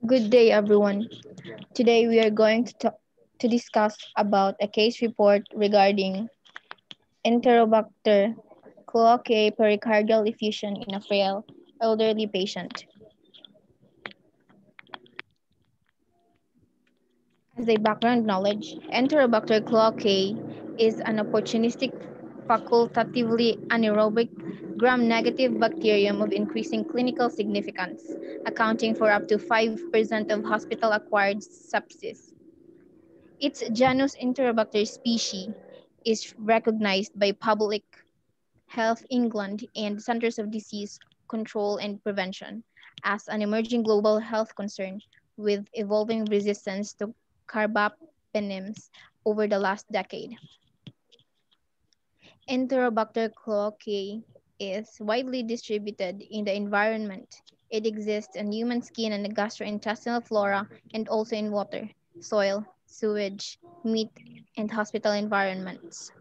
Good day, everyone. Today we are going to discuss about a case report regarding Enterobacter cloacae pericardial effusion in a frail elderly patient. As a background knowledge, Enterobacter cloacae is an opportunistic, facultatively anaerobic, gram-negative bacterium of increasing clinical significance, accounting for up to 5% of hospital-acquired sepsis. Its genus Enterobacter species is recognized by Public Health England and Centers of Disease Control and Prevention as an emerging global health concern with evolving resistance to carbapenems over the last decade. Enterobacter cloacae is widely distributed in the environment. It exists in human skin and gastrointestinal flora and also in water, soil, sewage, meat, and hospital environments.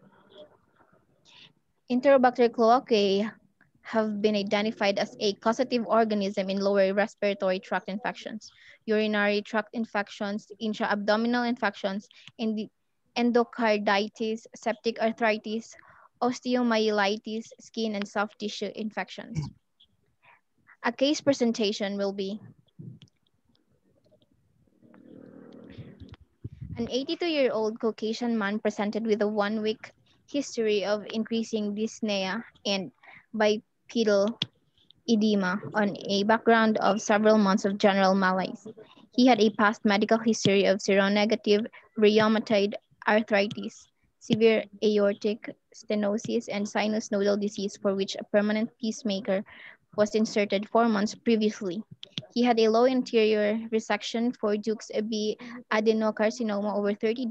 Enterobacter cloacae have been identified as a causative organism in lower respiratory tract infections, urinary tract infections, intra-abdominal infections, endocarditis, septic arthritis, osteomyelitis, skin and soft tissue infections. A case presentation will be an 82-year-old Caucasian man presented with a 1-week history of increasing dyspnea and bipedal edema on a background of several months of general malaise. He had a past medical history of seronegative rheumatoid arthritis, severe aortic stenosis, and sinus nodal disease for which a permanent pacemaker was inserted 4 months previously. He had a low interior resection for Dukes B adenocarcinoma over 30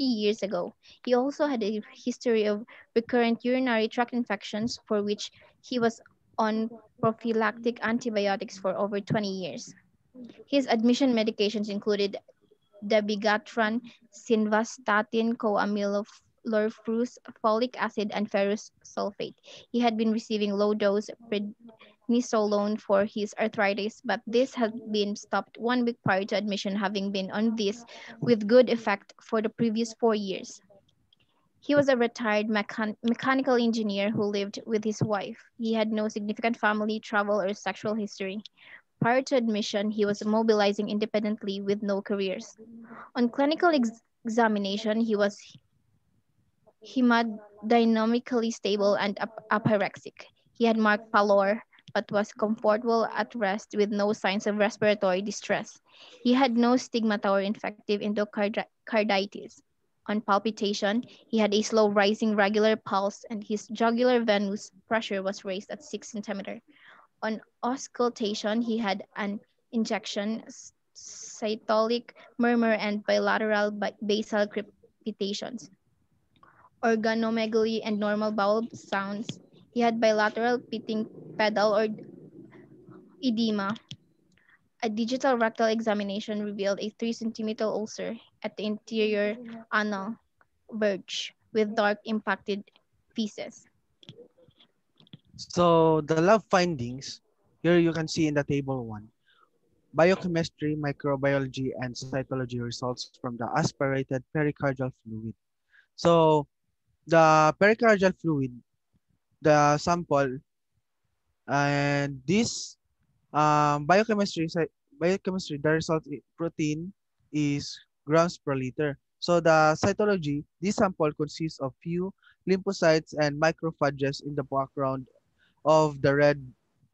years ago. He also had a history of recurrent urinary tract infections for which he was on prophylactic antibiotics for over 20 years. His admission medications included dabigatran, simvastatin, coamylorphus, folic acid, and ferrous sulfate. He had been receiving low-dose prednisolone for his arthritis, but this had been stopped 1 week prior to admission, having been on this with good effect for the previous 4 years. He was a retired mechanical engineer who lived with his wife. He had no significant family, travel, or sexual history. Prior to admission, he was mobilizing independently with no careers. On clinical examination, he was hemodynamically stable and apyrexic. He had marked pallor, but was comfortable at rest with no signs of respiratory distress. He had no stigmata or infective endocarditis. On palpitation, he had a slow rising regular pulse and his jugular venous pressure was raised at 6 centimeters. On auscultation, he had an injection, cytolic murmur, and bilateral basal crepitations, organomegaly, and normal bowel sounds. He had bilateral pitting pedal or edema. A digital rectal examination revealed a 3 centimeter ulcer at the interior anal verge with dark impacted feces. So the lab findings, here you can see in the table 1, biochemistry, microbiology, and cytology results from the aspirated pericardial fluid. So the pericardial fluid, the sample, and this biochemistry, the result protein is grams per liter. So the cytology, this sample consists of few lymphocytes and macrophages in the background of the red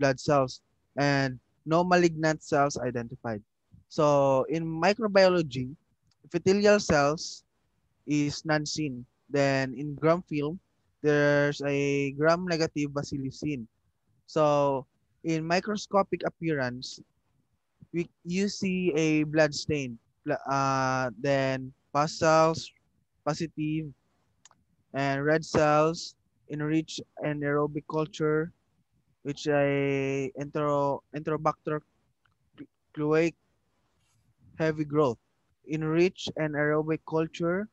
blood cells and no malignant cells identified. So in microbiology, epithelial cells is non-seen. Then in gram film, there's a gram-negative bacillicin. So in microscopic appearance, you see a blood stain. Then pus cells, positive, and red cells in rich anaerobic culture, which a enterobacter cloacae heavy growth. In rich and aerobic culture,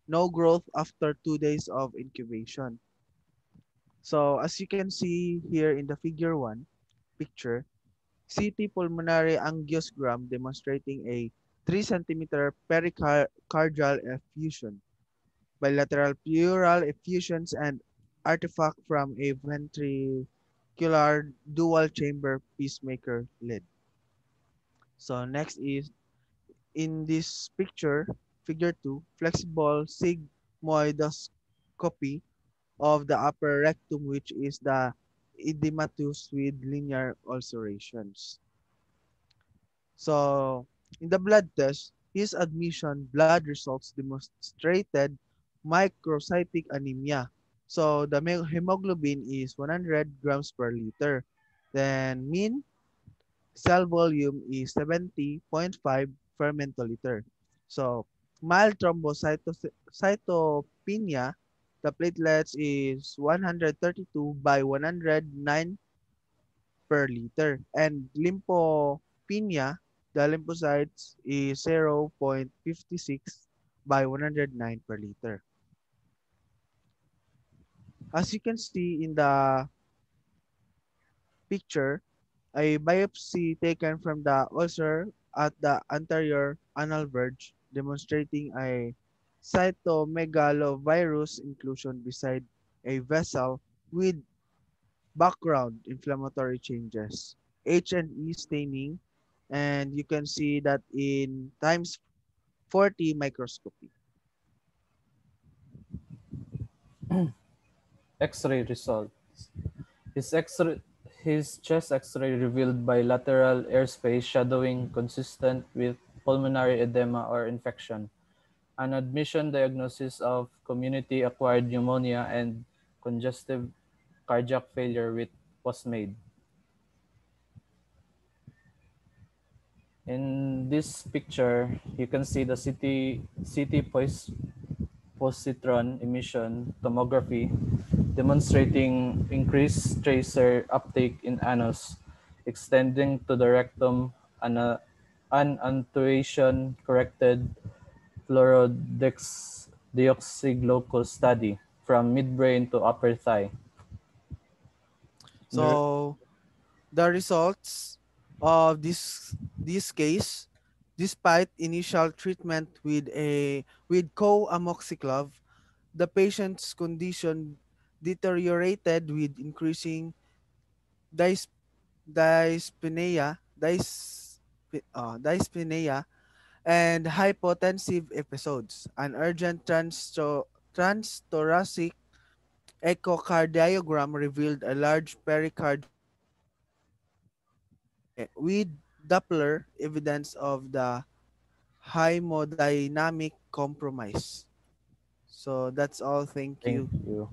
no growth after 2 days of incubation. So as you can see here in the figure 1 picture, CT pulmonary angiogram demonstrating a 3 centimeter pericardial effusion, bilateral pleural effusions, and artifact from a ventricular dual chamber pacemaker lead. So next is in this picture, figure 2, flexible sigmoidoscopy of the upper rectum, which is the edematous with linear ulcerations. So, in the blood test, his admission blood results demonstrated microcytic anemia. So, the hemoglobin is 100 grams per liter. Then, mean cell volume is 70.5 fermentoliter. So, mild thrombocytopenia, the platelets is 132 by 109 per liter. And lymphopenia, the lymphocytes is 0.56 by 109 per liter. As you can see in the picture, a biopsy taken from the ulcer at the anterior anal verge demonstrating a cytomegalovirus inclusion beside a vessel with background inflammatory changes, H&E staining, and you can see that in times 40 microscopy. X-ray results. His X-ray his chest X-ray revealed bilateral airspace shadowing consistent with pulmonary edema or infection. An admission diagnosis of community-acquired pneumonia and congestive cardiac failure was made. In this picture, you can see the CT positron emission tomography demonstrating increased tracer uptake in anus, extending to the rectum, and an antuation-corrected fluorodeoxyglucose study from midbrain to upper thigh. The- So the results of this case, despite initial treatment with co-amoxiclav, the patient's condition deteriorated with increasing dys, dyspnea and hypotensive episodes. An urgent transthoracic echocardiogram revealed a large pericardial effusion with Doppler evidence of the hemodynamic compromise. So that's all. Thank Thank you. you.